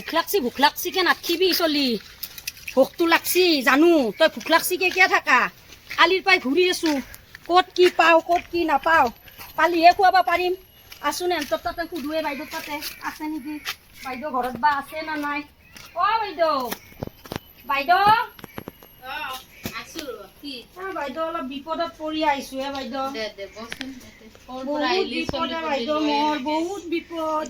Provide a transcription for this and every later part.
ভোক লাগছি কে নাথিবি চলি ভোকটো লাগছি জানো তই ভোক লাগছি কে কিয় থাকা কালিৰ পাই ঘূৰি আছো ক'ত কি পাওঁ ক'ত কি নাপাওঁ পালিহে খুৱাব পাৰিম আছো নে তোৰ তাতে সুধোৱে বাইদেউ তাতে আছে নেকি বাইদেউ ঘৰত বা আছে না নাই অ বাইদেউ বাইদেউ বাইদেউ অলপ বিপদত পৰি আহিছো হে বাইদেউ বহুত বিপদ বাইদেউ মোৰ বহুত বিপদ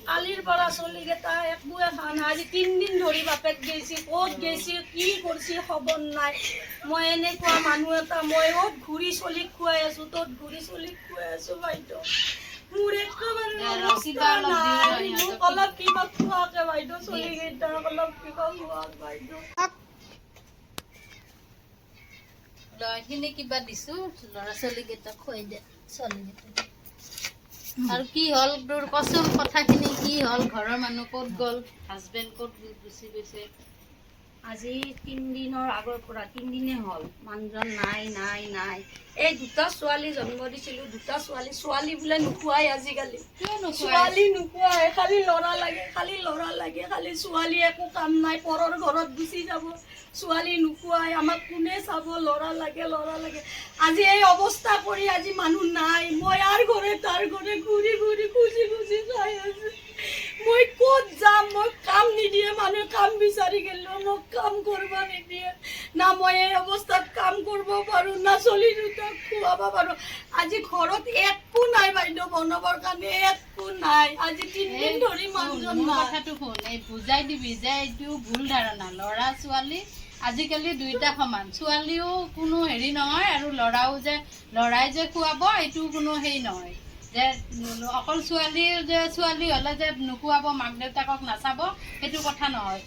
কালিৰ পৰা চলিকেইটা একোৱে খোৱা নাই আজি 3 দিন ধৰি বাপেক গৈছে ক'ত গৈছে কি কৰিছে খবৰ নাই মই এনেকুৱা মানুহ এটা মই অত ঘূৰি চলিক খুৱাই আছো তত ঘূৰি চলিক খুৱাই আছো বাইদেউ মোৰ একেবাৰে অলপ কিবা খোৱাকে বাইদেউ চলিকেইটা অলপ কিবা খোৱাক বাইদেউ লয়খিনি কিবা দিছো ল'ৰা ছোৱালীকেইটা খুৱাই দে ছোৱালীকেইটা আৰু কি হ'ল তোৰ কচোন কথাখিনি কি হ'ল ঘৰৰ মানুহ ক'ত গ'ল হাজবেণ্ড ক'ত গুচি গৈছে আজি 3 দিনৰ আগৰ পৰা 3 দিনে হ'ল মানুহজন নাই নাই নাই এই দুটা ছোৱালী জন্ম দিছিলো দুটা ছোৱালী বোলে নোখোৱাই আজিকালি ছোৱালী নোখোৱাই খালি ল'ৰা লাগে খালি ছোৱালী একো কাম নাই পৰৰ ঘৰত গুচি যাব ছোৱালী নোখোৱাই আমাক কোনে চাব ল'ৰা লাগে আজি এই অৱস্থা কৰি আজি মানুহ নাই মই আৰ ঘৰে তাৰ ঘৰে ঘূৰি খুজি চাই আছো মই ক'ত যাম মই কাম নিদিয়ে মানুহে কাম বিচাৰি গেলো মোক কাম কৰবা নিদিয়ে না মই এই অৱস্থাত কাম কৰিব পাৰো না চলি দুটাক খুৱাব পাৰো আজি ঘৰত একো নাই বাইদেউ বনাবৰ কাৰণে একো নাই আজি 3 দিন ধৰি মানুহজন নাই কথাটো শুন এই বুজাই দিবি যে এইটো ভুল ধাৰণা ল'ৰা ছোৱালী আজিকালি দুইটা সমান ছোৱালীও কোনো হেৰি নহয় আৰু ল'ৰাও যে ল'ৰাই যে খুৱাব এইটো কোনো হেৰি নহয় যে অকল ছোৱালী হ'লে যে নোখোৱাব মাক দেউতাকক নাচাব সেইটো কথা নহয়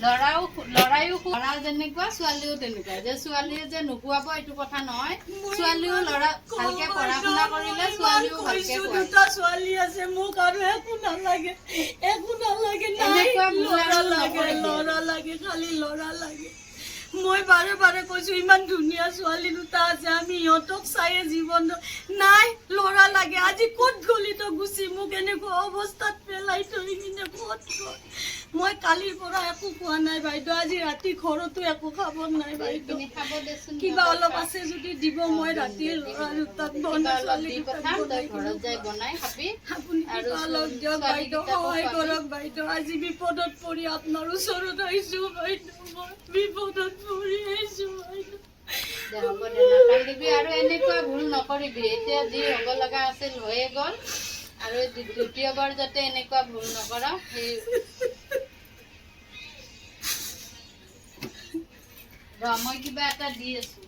ল'ৰায়ো ল'ৰা যেনেকুৱা ছোৱালীও তেনেকুৱা যে ছোৱালীয়ে যে নোখোৱাব এইটো কথা নহয় ছোৱালীও ল'ৰা ভালকে পঢ়া শুনা কৰিলে ছোৱালীও ভালকে দুটা ছোৱালী আছে মোক আৰু একো নালাগে ল'ৰা লাগে খালি ল'ৰা লাগে মই বাৰে কৈছো ইমান ধুনীয়া ছোৱালী দুটা আছে আমি ইহঁতক চায়ে জীৱন নাই ল'ৰা লাগে আজি ক'ত গলি তো গুচি মোক এনেকুৱা অৱস্থাত পেলাই থৈ কিনে ক'ত মই কালিৰ পৰা একো খোৱা নাই বাইদেউ আজি ৰাতি ঘৰতো একো খাব নাই বাইদেউ কিবা অলপ আছে যদি দিব মই ৰাতি ল'ৰা দুটাক আপুনি অলপ দিয়ক বাইদেউ সহায় কৰক বাইদেউ আজি বিপদত পৰি আপোনাৰ ওচৰত আহিছো বাইদেউ মই বিপদত পৰি আহিছো বাইদেউ আৰু এনেকুৱা ভুল নকৰিবি এতিয়া যি হ'ব লগা আছিল হৈয়ে গ'ল আৰু দ্বিতীয়বাৰ যাতে এনেকুৱা ভুল নকৰ সেই মই কিবা এটা দি আছো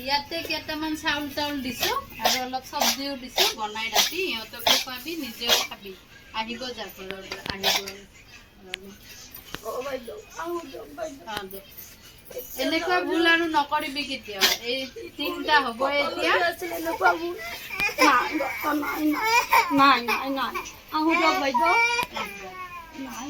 ইয়াতে কেইটামান চাউল তাউল দিছো আৰু অলপ চব্জিও দিছো বনাই ৰাতি ইহঁতকো খুৱাবি নিজেও খাবি আহিব যা ঘৰৰ এনেকুৱা ভুল আৰু নকৰিবি কেতিয়াও এই 3টা হ'ব এতিয়া এনেকুৱা ভুল নাই আহো দিয়ক বাইদেউ নাই